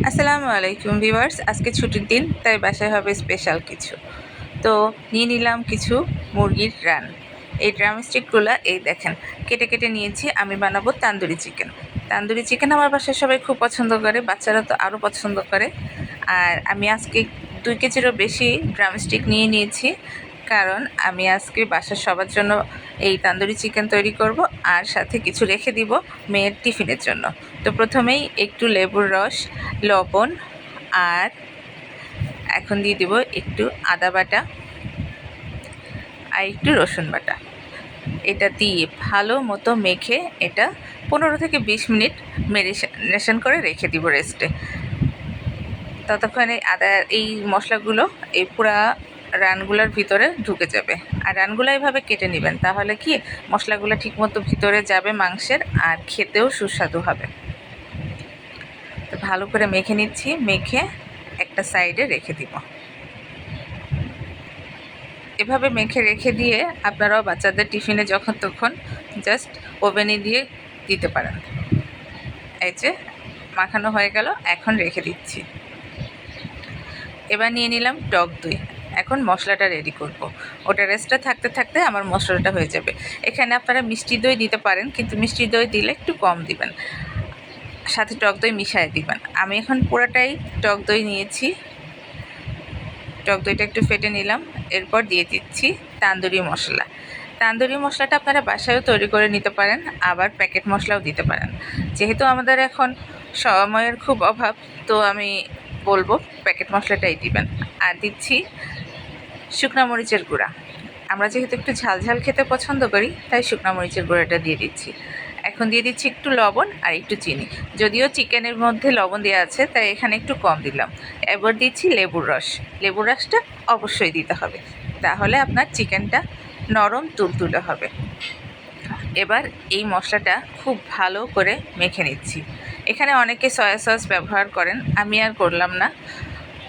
আসসালামু আলাইকুম ভিউয়ার্স, আজকে ছুটির দিন তাই বাসায় হবে স্পেশাল কিছু। তো নিয়ে নিলাম কিছু মুরগির রান। এই ড্রামস্টিকগুলো এই দেখেন কেটে কেটে নিয়েছি। আমি বানাবো তান্দুরি চিকেন। তান্দুরি চিকেন আমার বাসায় সবাই খুব পছন্দ করে, বাচ্চারা তো আরও পছন্দ করে। আর আমি আজকে 2 কেজিরও বেশি ড্রামস্টিক নিয়ে নিয়েছি, কারণ আমি আজকে বাসার সবার জন্য এই তান্দুরি চিকেন তৈরি করব আর সাথে কিছু রেখে দিব মেয়ের টিফিনের জন্য। তো প্রথমেই একটু লেবুর রস, লবণ আর এখন দিয়ে দিব একটু আদা বাটা আর একটু রসুন বাটা। এটা দিয়ে ভালো মতো মেখে এটা 15 থেকে 20 মিনিট ম্যারিনেশন করে রেখে দিব রেস্টে। ততক্ষণে আদার এই মশলাগুলো এই পুরা রানগুলোর ভিতরে ঢুকে যাবে। আর রানগুলো এইভাবে কেটে নেবেন, তাহলে কি মশলাগুলো ঠিকমতো ভিতরে যাবে মাংসের, আর খেতেও সুস্বাদু হবে। তো ভালো করে মেখে নিচ্ছি, মেখে একটা সাইডে রেখে দিব। এভাবে মেখে রেখে দিয়ে আপনারাও বাচ্চাদের টিফিনে যখন তখন জাস্ট ওভেনে দিয়ে দিতে পারেন। এই যে মাখানো হয়ে গেল, এখন রেখে দিচ্ছি। এবার নিয়ে নিলাম টক দই। এখন মশলাটা রেডি করব। ওটা রেস্টটা থাকতে থাকতে আমার মশলাটা হয়ে যাবে। এখানে আপনারা মিষ্টি দই দিতে পারেন, কিন্তু মিষ্টি দই দিলে একটু কম দিবেন, সাথে টক দই মিশিয়ে দিবেন। আমি এখন পুরোটাই টক দই নিয়েছি। টক দইটা একটু ফেটে নিলাম, এরপর দিয়ে দিচ্ছি তান্দুরি মশলা। তান্দুরি মশলাটা আপনারা বাসায়ও তৈরি করে নিতে পারেন, আবার প্যাকেট মশলাও দিতে পারেন। যেহেতু আমাদের এখন সময়ের খুব অভাব, তো আমি বলবো প্যাকেট মশলাটাই দিবেন। আর দিচ্ছি শুকনো মরিচের গুঁড়া। আমরা যেহেতু একটু ঝাল ঝাল খেতে পছন্দ করি, তাই শুকনো মরিচের গুঁড়াটা দিয়ে দিচ্ছি। এখন দিয়ে দিচ্ছি একটু লবণ আর একটু চিনি। যদিও চিকেনের মধ্যে লবণ দেওয়া আছে, তাই এখানে একটু কম দিলাম। এবার দিচ্ছি লেবুর রস। লেবুর রসটা অবশ্যই দিতে হবে, তাহলে আপনার চিকেনটা নরম তুলতুলে হবে। এবার এই মশলাটা খুব ভালো করে মেখে নিচ্ছি। এখানে অনেকে সয়া সস ব্যবহার করেন, আমি আর করলাম না,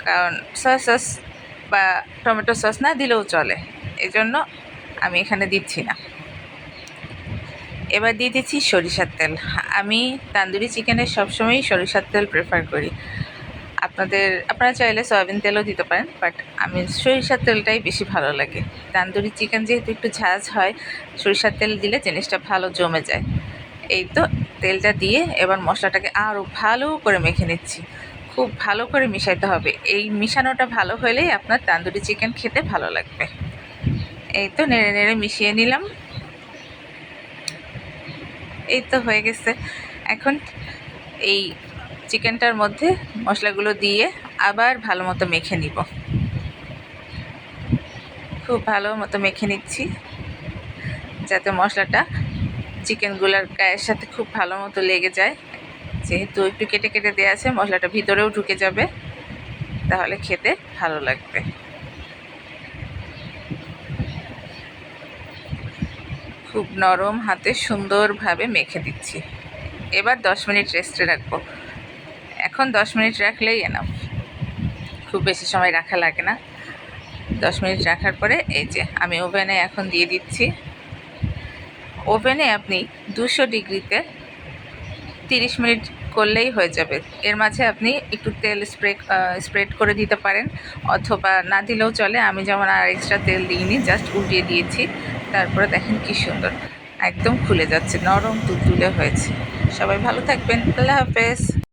কারণ সয়া সস বা টমেটো সস না দিলেও চলে, এজন্য আমি এখানে দিচ্ছি না। এবার দিয়ে দিচ্ছি সরিষার তেল। আমি তান্দুরি চিকেনে সবসময়ই সরিষার তেল প্রেফার করি। আপনারা চাইলে সয়াবিন তেলও দিতে পারেন, বাট আমি সরিষার তেলটাই বেশি ভালো লাগে। তান্দুরি চিকেন যেহেতু একটু ঝাঁঝ হয়, সরিষার তেল দিলে জিনিসটা ভালো জমে যায়। এই তো তেলটা দিয়ে এবার মশলাটাকে আরও ভালো করে মেখে নিচ্ছি। খুব ভালো করে মিশাইতে হবে। এই মিশানোটা ভালো হলেই আপনার তান্দুরি চিকেন খেতে ভালো লাগবে। এই তো নেড়ে নেড়ে মিশিয়ে নিলাম। এই তো হয়ে গেছে। এখন এই চিকেনটার মধ্যে মশলাগুলো দিয়ে আবার ভালো মতো মেখে নিব। খুব ভালো মতো মেখে নিচ্ছি, যাতে মশলাটা চিকেনগুলোর গায়ের সাথে খুব ভালো মতো লেগে যায়। যেহেতু একটু কেটে কেটে দেওয়া আছে, মশলাটা ভিতরেও ঢুকে যাবে, তাহলে খেতে ভালো লাগবে। খুব নরম হাতে সুন্দরভাবে মেখে দিচ্ছি। এবার 10 মিনিট রেস্টে রাখবো। এখন 10 মিনিট রাখলেই এনাফ, খুব বেশি সময় রাখা লাগে না। 10 মিনিট রাখার পরে এই যে আমি ওভেনে এখন দিয়ে দিচ্ছি। ওভেনে আপনি 200 ডিগ্রিতে 30 মিনিট করলেই হয়ে যাবে। এর মাঝে আপনি একটু তেল স্প্রেড করে দিতে পারেন, অথবা না দিলেও চলে। আমি যেমন আর এক্সট্রা তেল দিইনি, জাস্ট উল্টিয়ে দিয়েছি। তারপরে দেখেন কি সুন্দর একদম খুলে যাচ্ছে, নরম তুলতুলে হয়েছে। সবাই ভালো থাকবেন। আল্লাহ হাফেজ।